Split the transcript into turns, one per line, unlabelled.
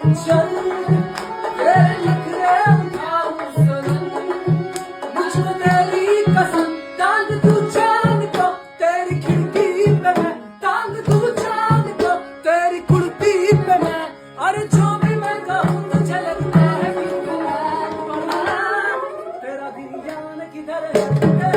चल तेरे नखरे उठाऊं सनम, मुझको तेरी कसम, टांग तू चांद को तेरी खिड़की पे मैं, टांग तू चांद को तेरी कुर्ती पे मैं, अरे जो भी मैं कहूँ तुझे लगता है कि तेरा ध्यान किधर है।